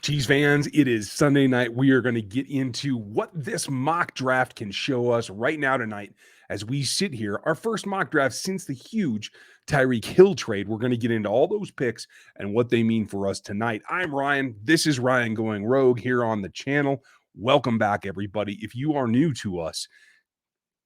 Chiefs fans, it is Sunday night. We are going to get into what this mock draft can show us right now tonight as we sit here. Our first mock draft since the huge Tariq Hill trade. We're going to get into all those picks and what they mean for us tonight. I'm Ryan. This is Ryan Going Rogue here on the channel. Welcome back, everybody. If you are new to us,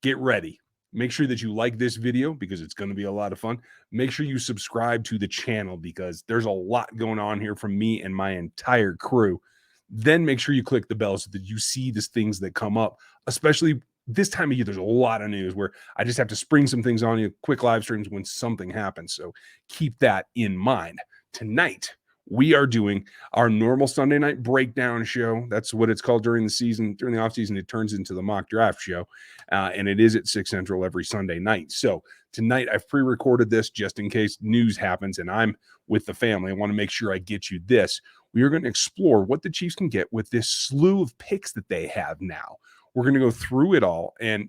get ready. Make sure that you like this video because it's going to be a lot of fun. Make sure you subscribe to the channel because there's a lot going on here from me and my entire crew. Then make sure you click the bell so that you see these things that come up, especially this time of year. There's a lot of news where I just have to spring some things on you, quick live streams when something happens. So keep that in mind. Tonight, we are doing our normal Sunday night breakdown show. That's what it's called during the season. During the offseason, it turns into the mock draft show, and it is at 6 Central every Sunday night. So tonight, I've pre-recorded this just in case news happens, and I'm with the family. I want to make sure I get you this. We are going to explore what the Chiefs can get with this slew of picks that they have now. We're going to go through it all, and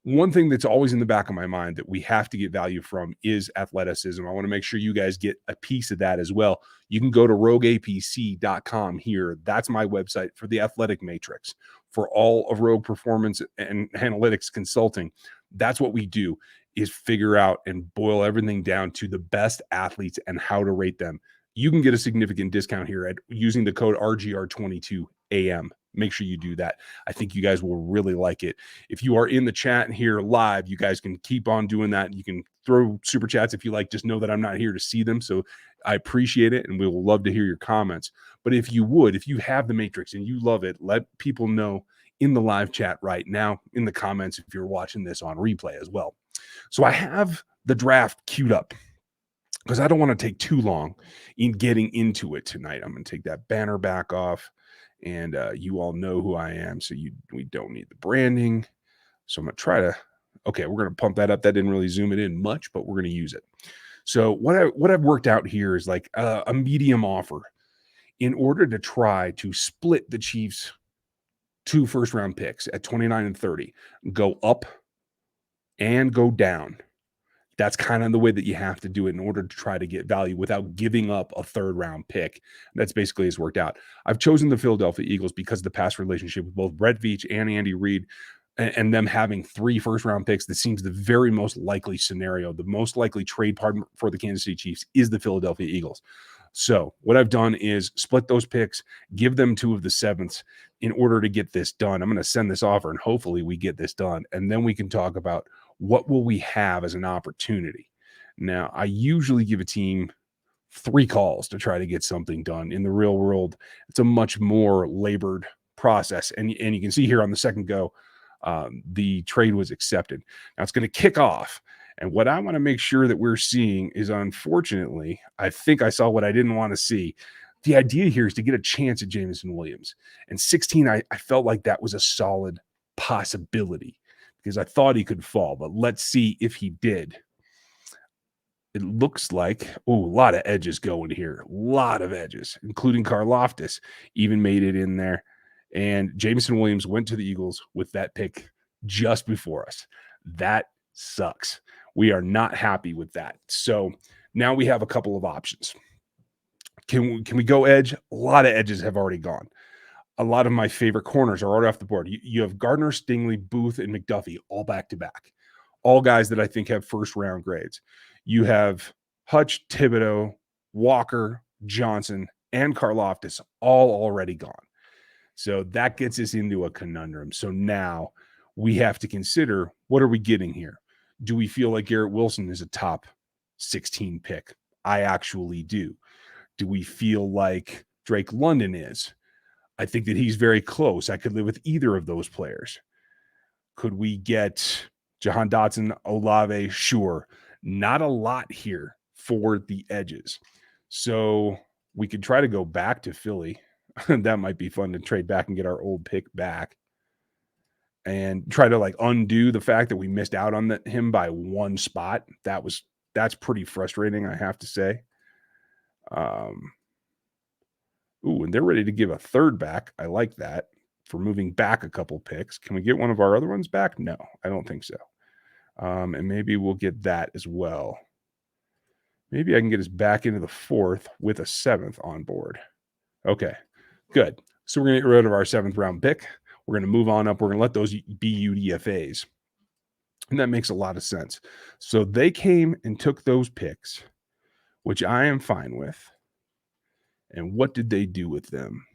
one thing that's always in the back of my mind that we have to get value from is athleticism. I want to make sure you guys get a piece of that as well. You can go to rogueapc.com here. That's my website for the athletic matrix for all of Rogue Performance and Analytics Consulting. That's what we do, is figure out and boil everything down to the best athletes and how to rate them. You can get a significant discount here at using the code RGR22AM. Make sure you do that. I think you guys will really like it. If you are in the chat here live, you guys can keep on doing that. You can throw super chats if you like. Just know that I'm not here to see them. So I appreciate it, and we will love to hear your comments. But if you have the Matrix and you love it, let people know in the live chat right now, in the comments, if you're watching this on replay as well. So I have the draft queued up because I don't want to take too long in getting into it tonight. I'm going to take that banner back off. And you all know who I am, so we don't need the branding. So I'm going to try to, okay, we're going to pump that up. That didn't really zoom it in much, but we're going to use it. So what I've worked out here is like a medium offer in order to try to split the Chiefs' 2 first-round picks at 29 and 30, go up and go down. That's kind of the way that you have to do it in order to try to get value without giving up a 3rd-round pick. That's basically has worked out. I've chosen the Philadelphia Eagles because of the past relationship with both Brett Veach and Andy Reid, and them having 3 first-round picks. That seems the very most likely scenario. The most likely trade partner for the Kansas City Chiefs is the Philadelphia Eagles. So what I've done is split those picks, give them 2 of the 7ths in order to get this done. I'm going to send this offer, and hopefully we get this done, and then we can talk about what will we have as an opportunity. Now, I usually give a team 3 calls to try to get something done. In the real world, it's a much more labored process, and you can see here on the second go, the trade was accepted. Now it's going to kick off. And what I want to make sure that we're seeing is, unfortunately, I think I saw what I didn't want to see. The idea here is to get a chance at Jameson Williams. And 16, I felt like that was a solid possibility because I thought he could fall. But let's see if he did. It looks like, a lot of edges going here. A lot of edges, including Karlaftis, even made it in there. And Jameson Williams went to the Eagles with that pick just before us. That sucks. We are not happy with that. So now we have a couple of options. Can we go edge? A lot of edges have already gone. A lot of my favorite corners are already off the board. You have Gardner, Stingley, Booth, and McDuffie all back-to-back. All guys that I think have first-round grades. You have Hutch, Thibodeau, Walker, Johnson, and Karlaftis all already gone. So that gets us into a conundrum. So now we have to consider, what are we getting here? Do we feel like Garrett Wilson is a top 16 pick? I actually do. Do we feel like Drake London is? I think that he's very close. I could live with either of those players. Could we get Jahan Dotson, Olave? Sure. Not a lot here for the edges. So we could try to go back to Philly. That might be fun to trade back and get our old pick back and try to undo the fact that we missed out on him by 1 spot. That's pretty frustrating, I have to say. And they're ready to give a 3rd back. I like that for moving back a couple picks. Can we get one of our other ones back? No, I don't think so. And maybe we'll get that as well. Maybe I can get us back into the 4th with a 7th on board. Okay. Good. So we're going to get rid of our 7th round pick. We're going to move on up. We're going to let those be UDFAs. And that makes a lot of sense. So they came and took those picks, which I am fine with. And what did they do with them?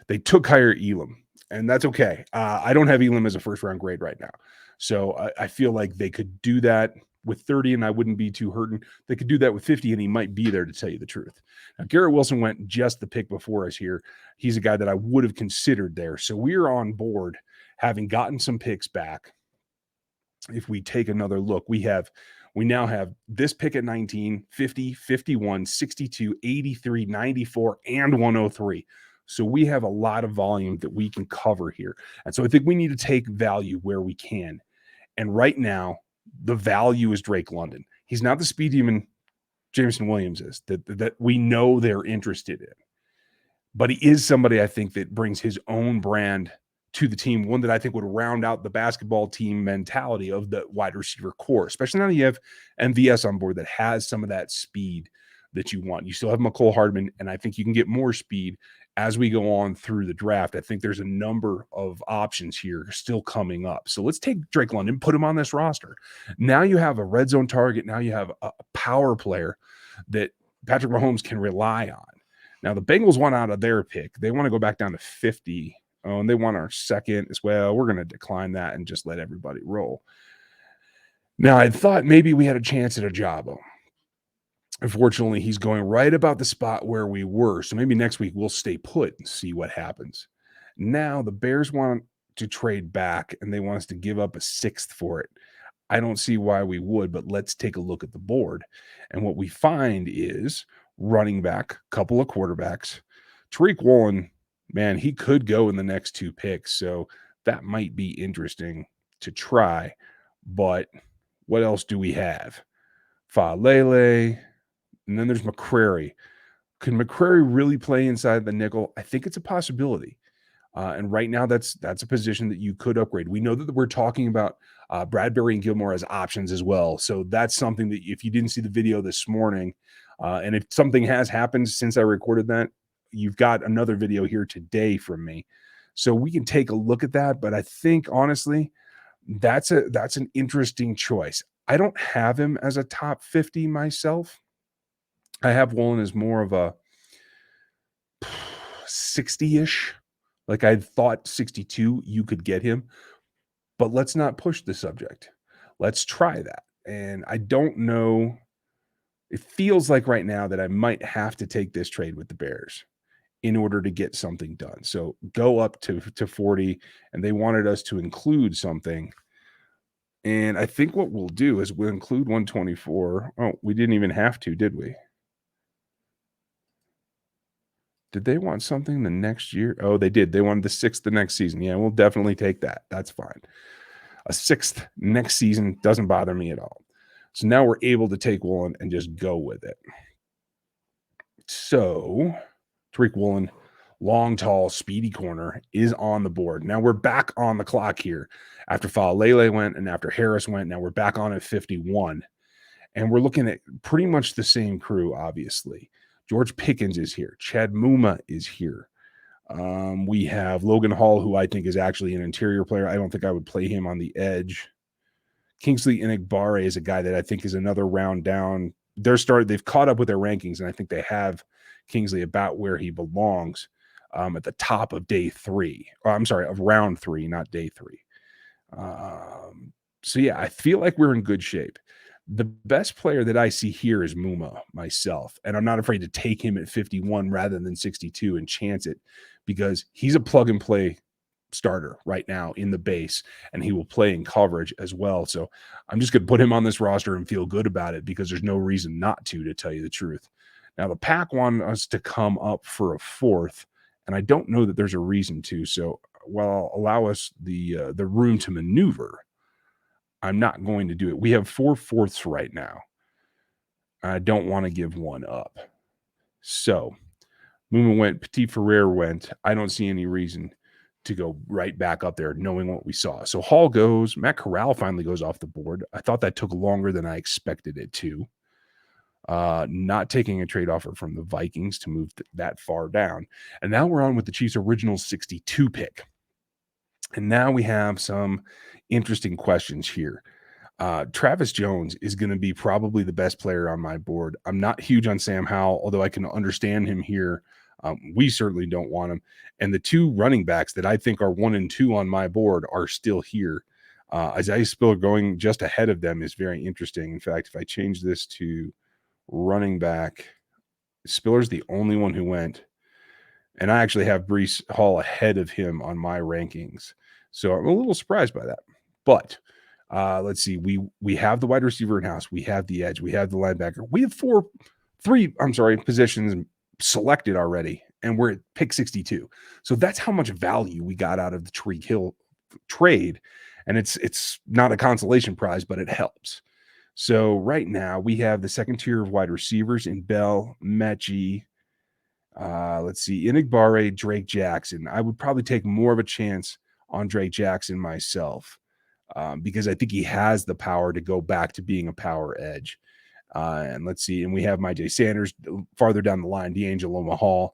They took higher Elam, and that's okay. I don't have Elam as a first round grade right now. So I feel like they could do that with 30 and I wouldn't be too hurting. They could do that with 50 and he might be there, to tell you the truth. Now, Garrett Wilson went just the pick before us here. He's a guy that I would have considered there. So we're on board having gotten some picks back. If we take another look, we now have this pick at 19, 50, 51, 62, 83, 94, and 103. So we have a lot of volume that we can cover here. And so I think we need to take value where we can. And right now, the value is Drake London. He's not the speed demon Jameson Williams is, that we know they're interested in. But he is somebody I think that brings his own brand to the team, one that I think would round out the basketball team mentality of the wide receiver core, especially now that you have MVS on board that has some of that speed that you want. You still have McCole Hardman, and I think you can get more speed as we go on through the draft. I think there's a number of options here still coming up. So let's take Drake London, put him on this roster. Now you have a red zone target. Now you have a power player that Patrick Mahomes can rely on. Now the Bengals want out of their pick. They want to go back down to 50. Oh, and they want our 2nd as well. We're going to decline that and just let everybody roll. Now, I thought maybe we had a chance at Ajabo. Unfortunately, he's going right about the spot where we were. So maybe next week we'll stay put and see what happens. Now the Bears want to trade back and they want us to give up a 6th for it. I don't see why we would, but let's take a look at the board. And what we find is running back, couple of quarterbacks. Tariq Woolen, man, he could go in the next 2 picks. So that might be interesting to try. But what else do we have? Falele. And then there's McCrary. Can McCrary really play inside the nickel? I think it's a possibility. And right now, that's a position that you could upgrade. We know that we're talking about Bradbury and Gilmore as options as well. So that's something that if you didn't see the video this morning, and if something has happened since I recorded that, you've got another video here today from me. So we can take a look at that. But I think, honestly, that's an interesting choice. I don't have him as a top 50 myself. I have Woolen as more of a 60-ish. Like I thought 62, you could get him. But let's not push the subject. Let's try that. And I don't know. It feels like right now that I might have to take this trade with the Bears in order to get something done. So go up to 40, and they wanted us to include something. And I think what we'll do is we'll include 124. Oh, we didn't even have to, did we? Did they want something the next year? Oh, they did. They wanted the 6th the next season. Yeah, we'll definitely take that. That's fine. A 6th next season doesn't bother me at all. So now we're able to take Woolen and just go with it. So Tariq Woolen, long, tall, speedy corner, is on the board. Now we're back on the clock here. After Falele went and after Harris went, now we're back on at 51. And we're looking at pretty much the same crew, obviously. George Pickens is here. Chad Muma is here. We have Logan Hall, who I think is actually an interior player. I don't think I would play him on the edge. Kingsley Enigbare is a guy that I think is another round down. They've caught up with their rankings, and I think they have Kingsley about where he belongs at the top of day 3. Of round 3, not day 3. So, yeah, I feel like we're in good shape. The best player that I see here is Muma myself, and I'm not afraid to take him at 51 rather than 62 and chance it because he's a plug-and-play starter right now in the base, and he will play in coverage as well. So I'm just going to put him on this roster and feel good about it because there's no reason not to tell you the truth. Now, the Pack want us to come up for a 4th, and I don't know that there's a reason to. So while allow us the room to maneuver, I'm not going to do it. We have 4 4ths right now. I don't want to give one up. So Muma went, Petit Ferrer went. I don't see any reason to go right back up there knowing what we saw. So Hall goes. Matt Corral finally goes off the board. I thought that took longer than I expected it to. not taking a trade offer from the Vikings to move that far down. And now we're on with the Chiefs' original 62 pick. And now we have some interesting questions here. Travis Jones is going to be probably the best player on my board. I'm not huge on Sam Howell, although I can understand him here. We certainly don't want him. And the two running backs that I think are 1 and 2 on my board are still here. Isaiah Spiller going just ahead of them is very interesting. In fact, if I change this to running back, Spiller's the only one who went. And I actually have Breece Hall ahead of him on my rankings. So I'm a little surprised by that. But let's see. We have the wide receiver in house. We have the edge. We have the linebacker. We have three positions selected already, and we're at pick 62. So that's how much value we got out of the Tariq Hill trade. And it's not a consolation prize, but it helps. So right now we have the second tier of wide receivers in Bell, Mechie, let's see, Enigbare, Drake Jackson. I would probably take more of a chance on Drake Jackson myself because I think he has the power to go back to being a power edge. And let's see, and we have my Jay Sanders farther down the line, D'Angelo Malone.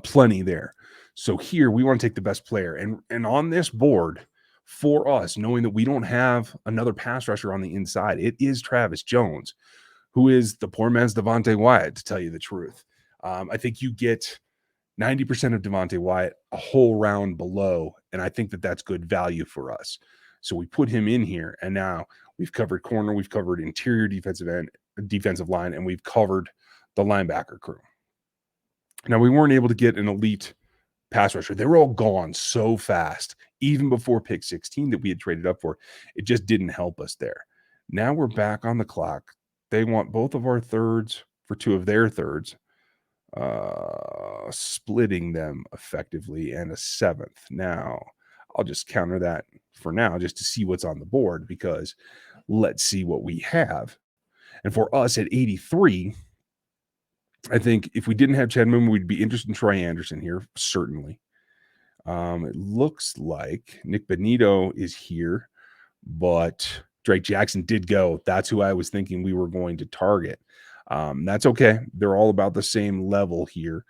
Plenty there. So here we want to take the best player. And on this board for us, knowing that we don't have another pass rusher on the inside, it is Travis Jones, who is the poor man's Devontae Wyatt, to tell you the truth. I think you get 90% of Devontae Wyatt a whole round below, and I think that that's good value for us. So we put him in here, and now we've covered corner, we've covered interior defensive line, and we've covered the linebacker crew. Now, we weren't able to get an elite pass rusher. They were all gone so fast, even before pick 16 that we had traded up for. It just didn't help us there. Now we're back on the clock. They want both of our thirds for 2 of their thirds, splitting them effectively, and a 7th. Now, I'll just counter that for now just to see what's on the board, because let's see what we have. And for us at 83, I think if we didn't have Chad Moon, we'd be interested in Troy Anderson here, certainly. It looks like Nick Benito is here, but Drake Jackson did go. That's who I was thinking we were going to target. That's okay. They're all about the same level here.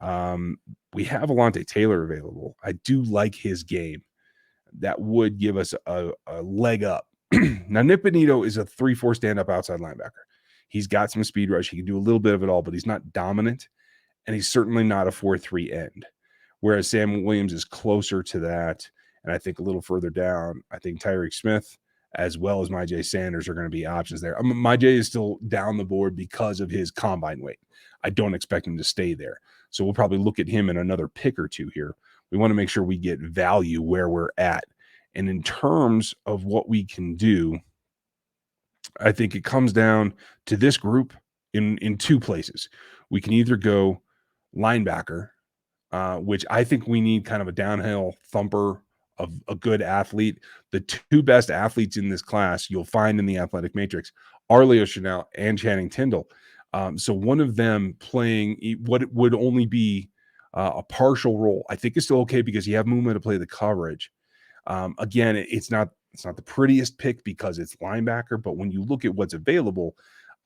We have Alontae Taylor available. I do like his game. That would give us a leg up. Now, Nick Benito is a 3-4 stand-up outside linebacker. He's got some speed rush. He can do a little bit of it all, but he's not dominant, and he's certainly not a 4-3 end, whereas Sam Williams is closer to that. And I think a little further down, I think Tariq Smith as well as my Jay Sanders are going to be options there. My Jay is still down the board because of his combine weight. I don't expect him to stay there. So we'll probably look at him in another pick or two here. We want to make sure we get value where we're at. And in terms of what we can do, I think it comes down to this group in 2 places. We can either go linebacker, which I think we need kind of a downhill thumper of a good athlete. The 2 best athletes in this class you'll find in the athletic matrix are Leo Chanel and Channing Tindall. So one of them playing what it would only be a partial role, I think is still okay because you have movement to play the coverage. Again, it's not the prettiest pick because it's linebacker, but when you look at what's available,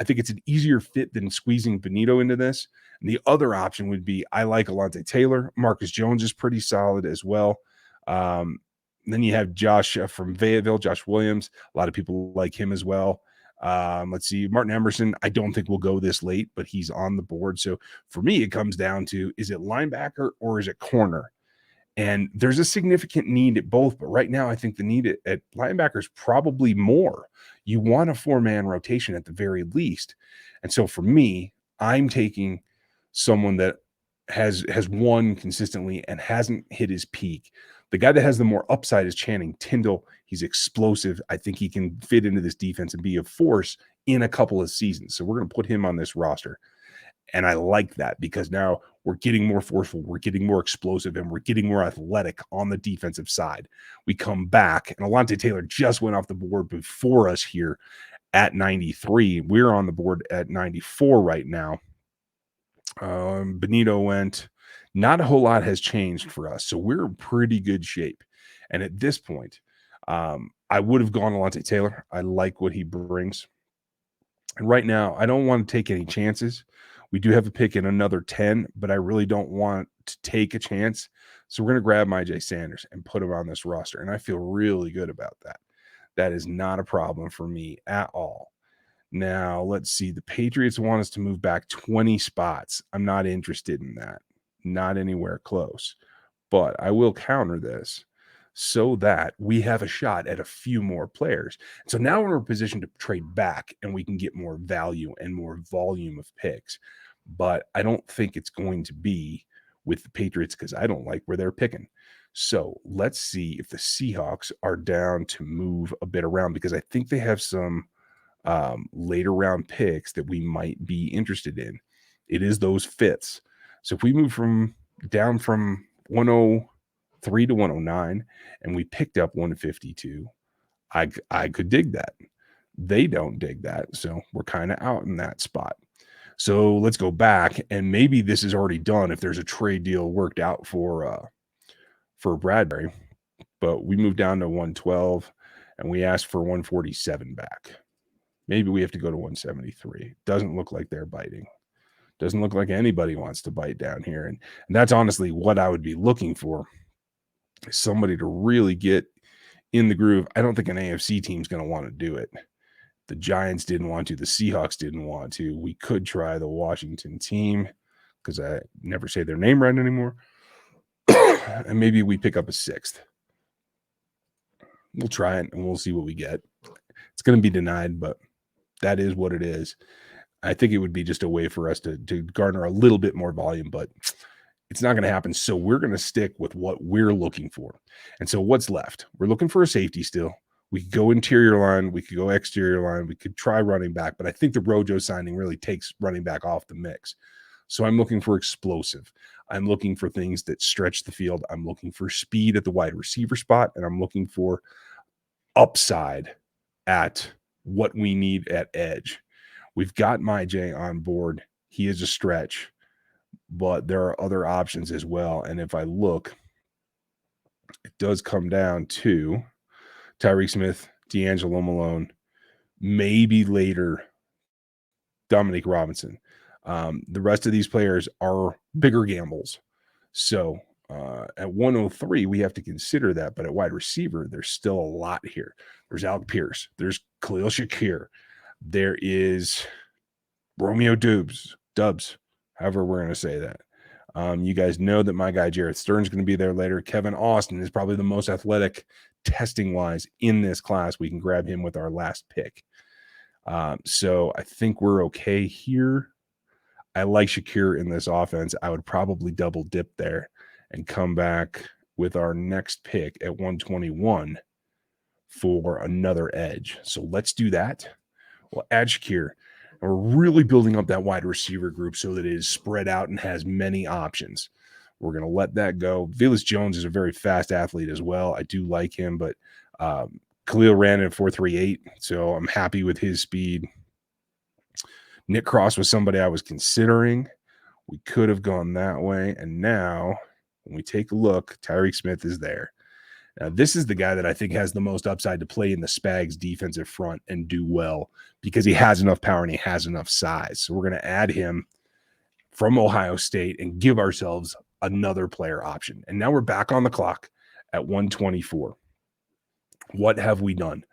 I think it's an easier fit than squeezing Benito into this. And the other option would be, I like Alontae Taylor. Marcus Jones is pretty solid as well. Then you have Josh from Fayetteville, Josh Williams. A lot of people like him as well. Let's see, Martin Emerson, I don't think we'll go this late, but he's on the board. So for me, it comes down to, is it linebacker or is it corner? And there's a significant need at both, but right now I think the need at linebacker is probably more. You want a 4-man rotation at the very least. And so for me, I'm taking someone that has won consistently and hasn't hit his peak. The guy that has the more upside is Channing Tindall. He's explosive. I think he can fit into this defense and be a force in a couple of seasons. So we're going to put him on this roster. And I like that because now we're getting more forceful, we're getting more explosive, and we're getting more athletic on the defensive side. We come back, and Alontae Taylor just went off the board before us here at 93. We're on the board at 94 right now. Benito went. Not a whole lot has changed for us, so we're in pretty good shape. And at this point, I would have gone Alontae Taylor. I like what he brings. And right now, I don't want to take any chances. We do have a pick in another 10, but I really don't want to take a chance. So we're going to grab Myjai Sanders and put him on this roster. And I feel really good about that. That is not a problem for me at all. Now, let's see. The Patriots want us to move back 20 spots. I'm not interested in that. Not anywhere close. But I will counter this so that we have a shot at a few more players. So now we're in a position to trade back and we can get more value and more volume of picks. But I don't think it's going to be with the Patriots because I don't like where they're picking. So let's see if the Seahawks are down to move a bit around because I think they have some later round picks that we might be interested in. It is those fits. So if we move down from 103 to 109 and we picked up 152, I could dig that. They don't dig that. So we're kind of out in that spot. So let's go back and maybe this is already done if there's a trade deal worked out for Bradbury, but we moved down to 112 and we asked for 147 back. Maybe we have to go to 173. Doesn't look like they're biting. Doesn't look like anybody wants to bite down here. And that's honestly what I would be looking for. Somebody to really get in the groove. I don't think an AFC team's going to want to do it. The Giants didn't want to. The Seahawks didn't want to. We could try the Washington team because I never say their name right anymore. And maybe we pick up a sixth. We'll try it and we'll see what we get. It's going to be denied, but that is what it is. I think it would be just a way for us to garner a little bit more volume, but it's not going to happen. So we're going to stick with what we're looking for. And so what's left? We're looking for a safety still. We could go interior line. We could go exterior line. We could try running back, but I think the Rojo signing really takes running back off the mix. So I'm looking for explosive. I'm looking for things that stretch the field. I'm looking for speed at the wide receiver spot, and I'm looking for upside at what we need at edge. We've got Myjai on board. He is a stretch, but there are other options as well. And if I look, it does come down to Tariq Smith, D'Angelo Malone, maybe later Dominique Robinson. The rest of these players are bigger gambles. So at 103, we have to consider that. But at wide receiver, there's still a lot here. There's Alec Pierce. There's Khalil Shakir. There is Romeo Dubs, however we're going to say that. You guys know that my guy Jarrett Stern's going to be there later. Kevin Austin is probably the most athletic testing-wise in this class. We can grab him with our last pick. So I think we're okay here. I like Shakir in this offense. I would probably double dip there and come back with our next pick at 121 for another edge. So let's do that. We'll add Shakir. And we're really building up that wide receiver group so that it is spread out and has many options. We're going to let that go. Velus Jones is a very fast athlete as well. I do like him, but Khalil ran in 4.38, so I'm happy with his speed. Nick Cross was somebody I was considering. We could have gone that way. And now, when we take a look, Tyreke Smith is there. Now, this is the guy that I think has the most upside to play in the Spags defensive front and do well because he has enough power and he has enough size. So we're going to add him from Ohio State and give ourselves another player option. And now we're back on the clock at 124. What have we done?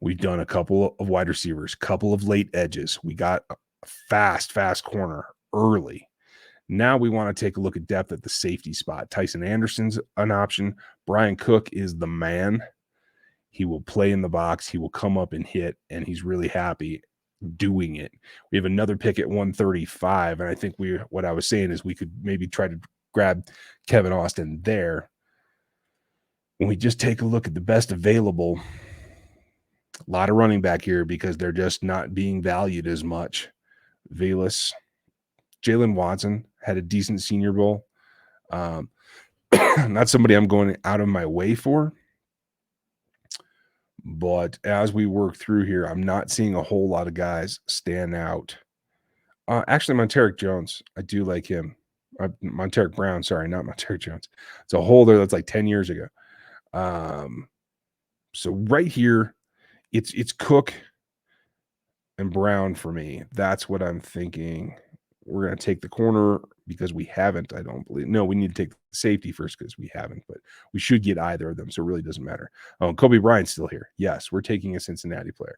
We've done a couple of wide receivers, a couple of late edges. We got a fast corner early. Now we want to take a look at depth at the safety spot. Tyson Anderson's an option. Brian Cook is the man. He will play in the box. He will come up and hit, and he's really happy doing it. We have another pick at 135, and I think what I was saying is we could maybe try to grab Kevin Austin there. When we just take a look at the best available, a lot of running back here because they're just not being valued as much. Velus, Jalen Watson had a decent Senior Bowl. Not somebody I'm going out of my way for. But as we work through here, I'm not seeing a whole lot of guys stand out. Actually, Tariq Jones, I do like him. Tariq Brown, sorry, not Tariq Jones. It's a holder that's like 10 years ago. So right here, it's Cook and Brown for me. That's what I'm thinking. We're going to take the corner because we haven't, I don't believe. No, we need to take the safety first because we haven't, but we should get either of them. So it really doesn't matter. Oh, Kobe Bryant's still here. Yes, we're taking a Cincinnati player.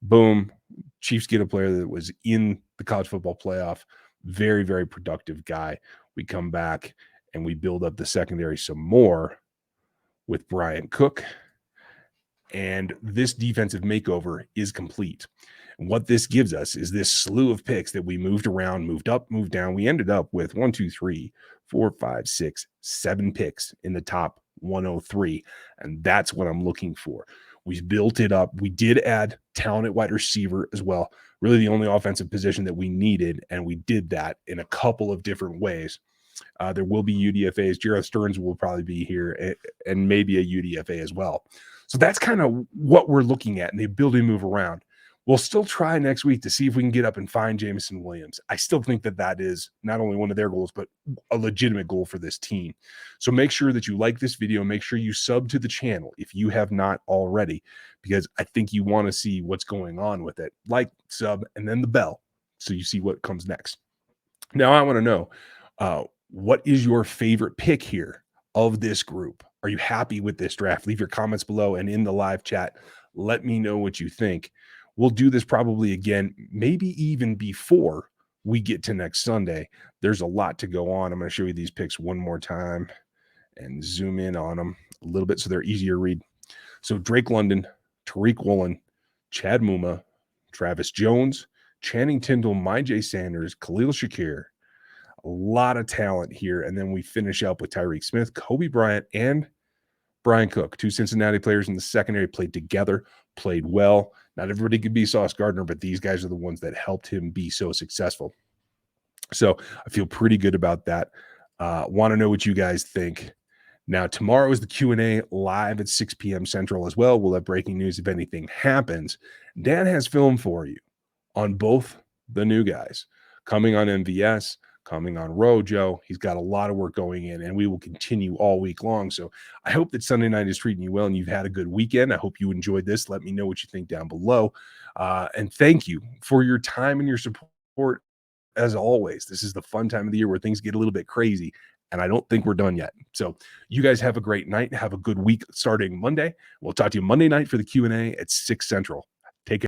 Boom. Chiefs get a player that was in the college football playoff. Very, very productive guy. We come back and we build up the secondary some more with Brian Cook. And this defensive makeover is complete. And what this gives us is this slew of picks that we moved around, moved up, moved down. We ended up with 1, 2, 3, 4, 5, 6, 7 picks in the top 103. And that's what I'm looking for. We built it up. We did add talent at wide receiver as well. Really the only offensive position that we needed. And we did that in a couple of different ways. There will be UDFAs. Jarrett Stearns will probably be here and maybe a UDFA as well. So that's kind of what we're looking at in the ability to move around. We'll still try next week to see if we can get up and find Jameson Williams. I still think that that is not only one of their goals, but a legitimate goal for this team. So make sure that you like this video. Make sure you sub to the channel if you have not already, because I think you want to see what's going on with it. Like, sub, and then the bell so you see what comes next. Now I want to know, what is your favorite pick here of this group? Are you happy with this draft? Leave your comments below and in the live chat. Let me know what you think. We'll do this probably again, maybe even before we get to next Sunday. There's a lot to go on. I'm going to show you these picks one more time and zoom in on them a little bit so they're easier to read. So Drake London, Tariq Woolen, Chad Muma, Travis Jones, Channing Tindall, Myjai Sanders, Khalil Shakir. A lot of talent here. And then we finish up with Tariq Smith, Kobe Bryant, and Brian Cook. 2 Cincinnati players in the secondary played together, played well. Not everybody could be Sauce Gardner, but these guys are the ones that helped him be so successful. So I feel pretty good about that. Want to know what you guys think. Now, tomorrow is the Q&A live at 6 p.m. Central as well. We'll have breaking news if anything happens. Dan has film for you on both the new guys coming on MVS, coming on Rojo. He's got a lot of work going in, and we will continue all week long. So I hope that Sunday night is treating you well and you've had a good weekend. I hope you enjoyed this. Let me know what you think down below. And thank you for your time and your support. As always, this is the fun time of the year where things get a little bit crazy, and I don't think we're done yet. So you guys have a great night. Have a good week starting Monday. We'll talk to you Monday night for the Q&A at 6 Central. Take care.